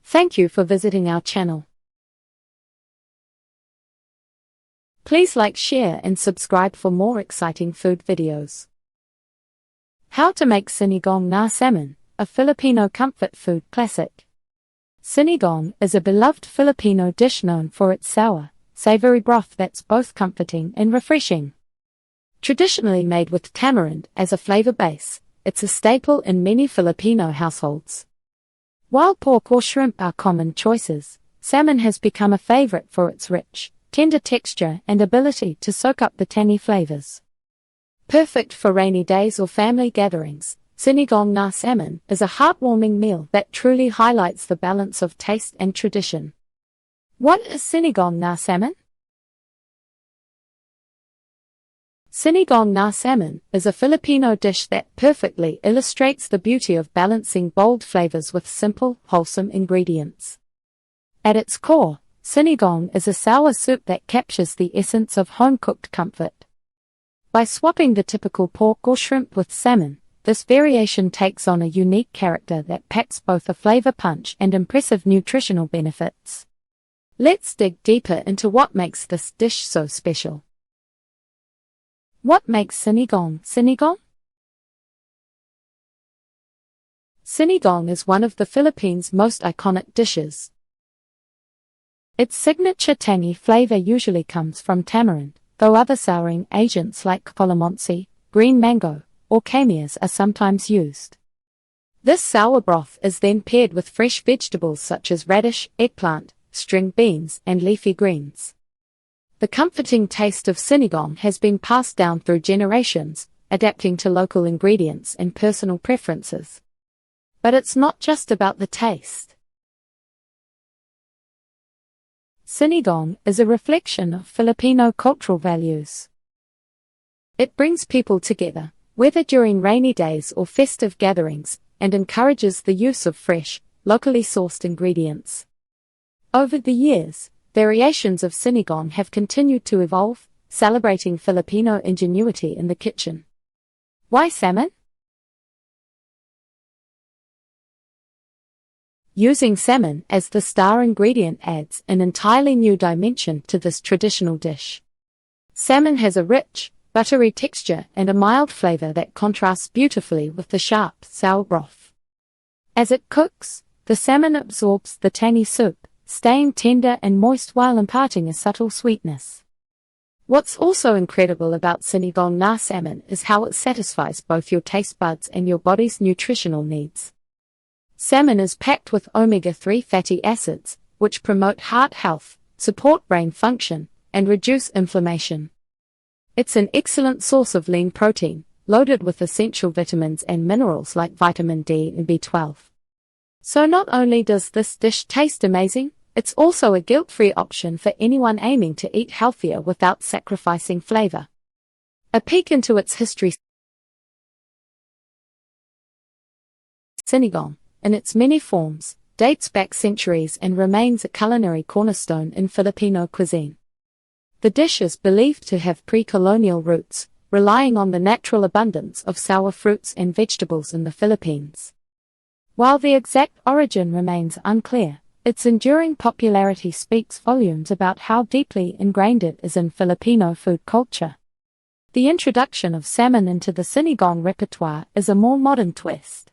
Thank you for visiting our channel. Please like, share and subscribe for more exciting food videos. How to make sinigang na salmon, a Filipino comfort food classic. Sinigang is a beloved Filipino dish known for its sour, savory broth that's both comforting and refreshing. Traditionally made with tamarind as a flavor base, it's a staple in many Filipino households. While pork or shrimp are common choices, salmon has become a favorite for its rich, tender texture and ability to soak up the tangy flavors. Perfect for rainy days or family gatherings, sinigang na salmon is a heartwarming meal that truly highlights the balance of taste and tradition. What is sinigang na salmon? Sinigang na salmon is a Filipino dish that perfectly illustrates the beauty of balancing bold flavors with simple, wholesome ingredients. At its core, sinigang is a sour soup that captures the essence of home-cooked comfort. By swapping the typical pork or shrimp with salmon, this variation takes on a unique character that packs both a flavor punch and impressive nutritional benefits. Let's dig deeper into what makes this dish so special. What makes sinigang sinigang? Sinigang is one of the Philippines' most iconic dishes. Its signature tangy flavor usually comes from tamarind, though other souring agents like calamansi, green mango, or camellias are sometimes used. This sour broth is then paired with fresh vegetables such as radish, eggplant, string beans, and leafy greens. The comforting taste of sinigang has been passed down through generations, adapting to local ingredients and personal preferences. But it's not just about the taste. Sinigang is a reflection of Filipino cultural values. It brings people together, whether during rainy days or festive gatherings, and encourages the use of fresh, locally sourced ingredients. Over the years, variations of sinigang have continued to evolve, celebrating Filipino ingenuity in the kitchen. Why salmon? Using salmon as the star ingredient adds an entirely new dimension to this traditional dish. Salmon has a rich, buttery texture and a mild flavor that contrasts beautifully with the sharp, sour broth. As it cooks, the salmon absorbs the tangy soup, staying tender and moist while imparting a subtle sweetness. What's also incredible about sinigang na salmon is how it satisfies both your taste buds and your body's nutritional needs. Salmon is packed with omega-3 fatty acids, which promote heart health, support brain function, and reduce inflammation. It's an excellent source of lean protein, loaded with essential vitamins and minerals like vitamin D and B12. So not only does this dish taste amazing, it's also a guilt-free option for anyone aiming to eat healthier without sacrificing flavor. A peek into its history. Sinigang, in its many forms, dates back centuries and remains a culinary cornerstone in Filipino cuisine. The dish is believed to have pre-colonial roots, relying on the natural abundance of sour fruits and vegetables in the Philippines. While the exact origin remains unclear, its enduring popularity speaks volumes about how deeply ingrained it is in Filipino food culture. The introduction of salmon into the sinigang repertoire is a more modern twist.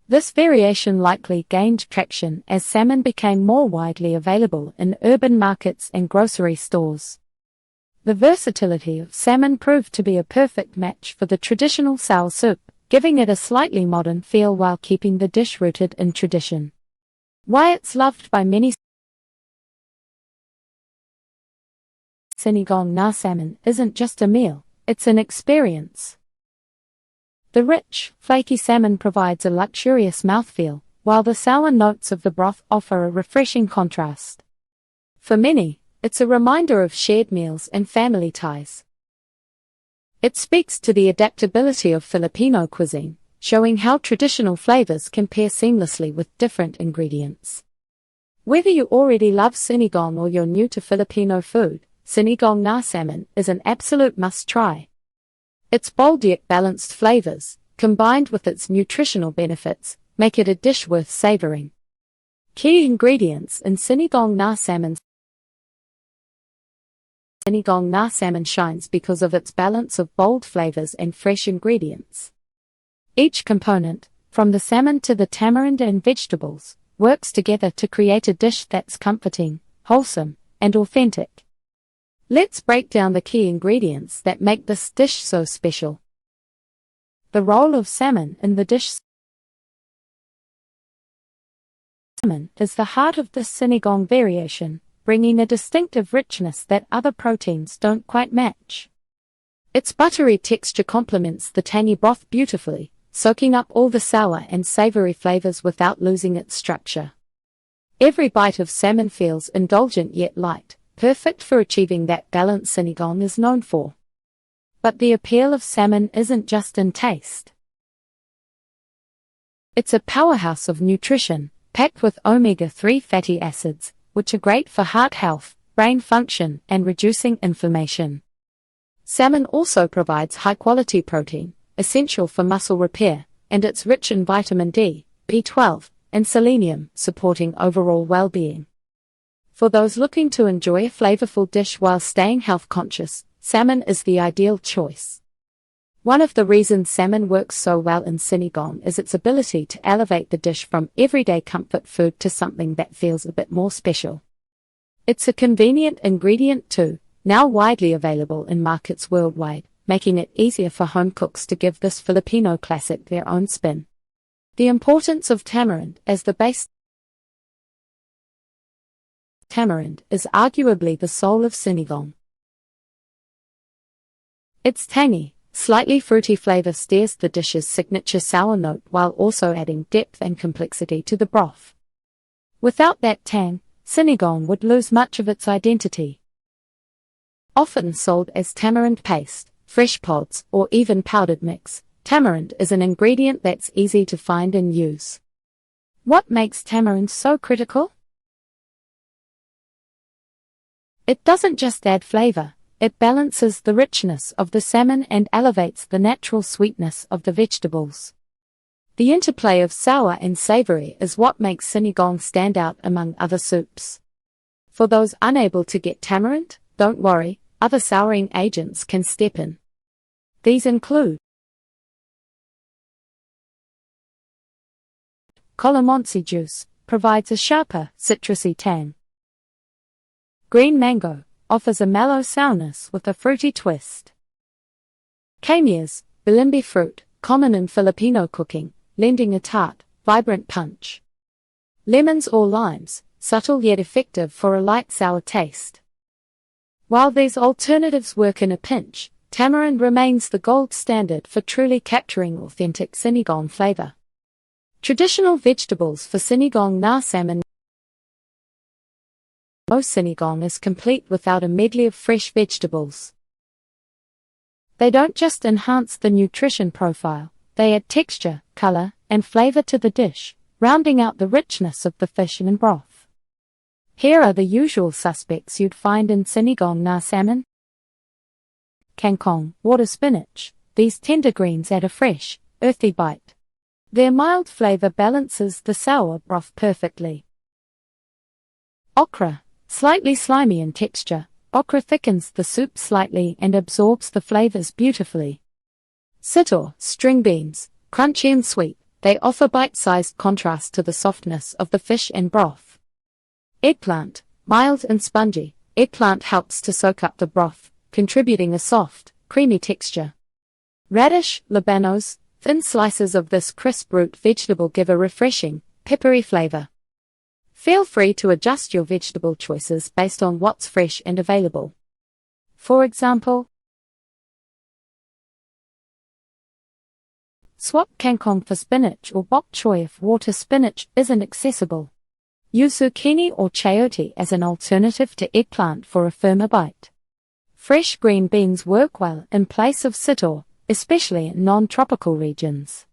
This variation likely gained traction as salmon became more widely available in urban markets and grocery stores. The versatility of salmon proved to be a perfect match for the traditional sour soup, giving it a slightly modern feel while keeping the dish rooted in tradition. Why it's loved by many. Sinigang na salmon isn't just a meal, it's an experience. The rich, flaky salmon provides a luxurious mouthfeel, while the sour notes of the broth offer a refreshing contrast. For many, it's a reminder of shared meals and family ties. It speaks to the adaptability of Filipino cuisine, showing how traditional flavors can pair seamlessly with different ingredients. Whether you already love sinigang or you're new to Filipino food, sinigang na salmon is an absolute must-try. Its bold yet balanced flavors, combined with its nutritional benefits, make it a dish worth savoring. Key ingredients in Sinigang na salmon. Sinigang na salmon shines because of its balance of bold flavors and fresh ingredients. Each component, from the salmon to the tamarind and vegetables, works together to create a dish that's comforting, wholesome, and authentic. Let's break down the key ingredients that make this dish so special. The role of salmon in the dish. Salmon is the heart of this sinigang variation, bringing a distinctive richness that other proteins don't quite match. Its buttery texture complements the tangy broth beautifully, soaking up all the sour and savory flavors without losing its structure. Every bite of salmon feels indulgent yet light, perfect for achieving that balance sinigang is known for. But the appeal of salmon isn't just in taste. It's a powerhouse of nutrition, packed with omega-3 fatty acids, which are great for heart health, brain function, and reducing inflammation. Salmon also provides high-quality protein, essential for muscle repair, and it's rich in vitamin D, B12, and selenium, supporting overall well-being. For those looking to enjoy a flavorful dish while staying health-conscious, salmon is the ideal choice. One of the reasons salmon works so well in sinigang is its ability to elevate the dish from everyday comfort food to something that feels a bit more special. It's a convenient ingredient too, now widely available in markets worldwide, making it easier for home cooks to give this Filipino classic their own spin. The importance of tamarind as the base. Tamarind is arguably the soul of sinigang. Its tangy, slightly fruity flavor steers the dish's signature sour note while also adding depth and complexity to the broth. Without that tang, sinigang would lose much of its identity. Often sold as tamarind paste, fresh pods, or even powdered mix, tamarind is an ingredient that's easy to find and use. What makes tamarind so critical? It doesn't just add flavor, it balances the richness of the salmon and elevates the natural sweetness of the vegetables. The interplay of sour and savory is what makes sinigang stand out among other soups. For those unable to get tamarind, don't worry, other souring agents can step in. These include calamansi juice, provides a sharper, citrusy tang. Green mango, offers a mellow sourness with a fruity twist. Camellias, bilimbi fruit, common in Filipino cooking, lending a tart, vibrant punch. Lemons or limes, subtle yet effective for a light sour taste. While these alternatives work in a pinch, tamarind remains the gold standard for truly capturing authentic sinigang flavor. Traditional vegetables for sinigang na salmon. No sinigang is complete without a medley of fresh vegetables. They don't just enhance the nutrition profile, they add texture, color, and flavor to the dish, rounding out the richness of the fish and broth. Here are the usual suspects you'd find in sinigang na salmon. Kangkong, water spinach. These tender greens add a fresh, earthy bite. Their mild flavor balances the sour broth perfectly. Okra, slightly slimy in texture, okra thickens the soup slightly and absorbs the flavors beautifully. Sitor, string beans, crunchy and sweet, they offer bite-sized contrast to the softness of the fish and broth. Eggplant, mild and spongy, eggplant helps to soak up the broth, contributing a soft, creamy texture. Radish, labanos, thin slices of this crisp root vegetable give a refreshing, peppery flavor. Feel free to adjust your vegetable choices based on what's fresh and available. For example, swap kangkong for spinach or bok choy if water spinach isn't accessible. Use zucchini or chayote as an alternative to eggplant for a firmer bite. Fresh green beans work well in place of sitor, especially in non-tropical regions.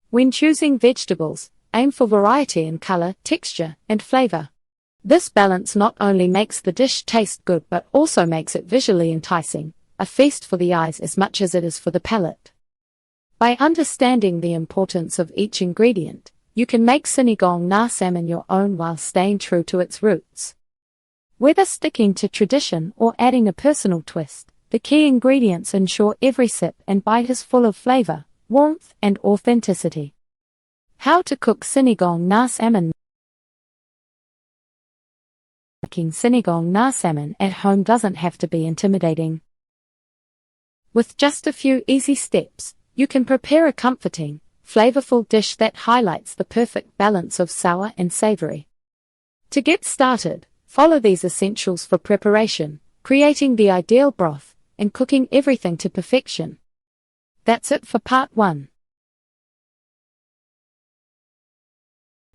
When choosing vegetables, aim for variety in color, texture, and flavor. This balance not only makes the dish taste good but also makes it visually enticing, a feast for the eyes as much as it is for the palate. By understanding the importance of each ingredient, you can make sinigang na salmon your own while staying true to its roots. Whether sticking to tradition or adding a personal twist, the key ingredients ensure every sip and bite is full of flavor, warmth, and authenticity. How to cook sinigang na salmon. Making sinigang na salmon at home doesn't have to be intimidating. With just a few easy steps, you can prepare a comforting, flavorful dish that highlights the perfect balance of sour and savory. To get started, follow these essentials for preparation, creating the ideal broth, and cooking everything to perfection. That's it for part 1.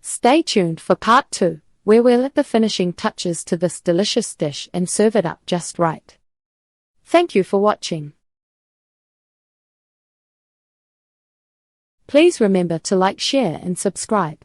Stay tuned for part 2, where we'll add the finishing touches to this delicious dish and serve it up just right. Thank you for watching. Please remember to like, share, and subscribe.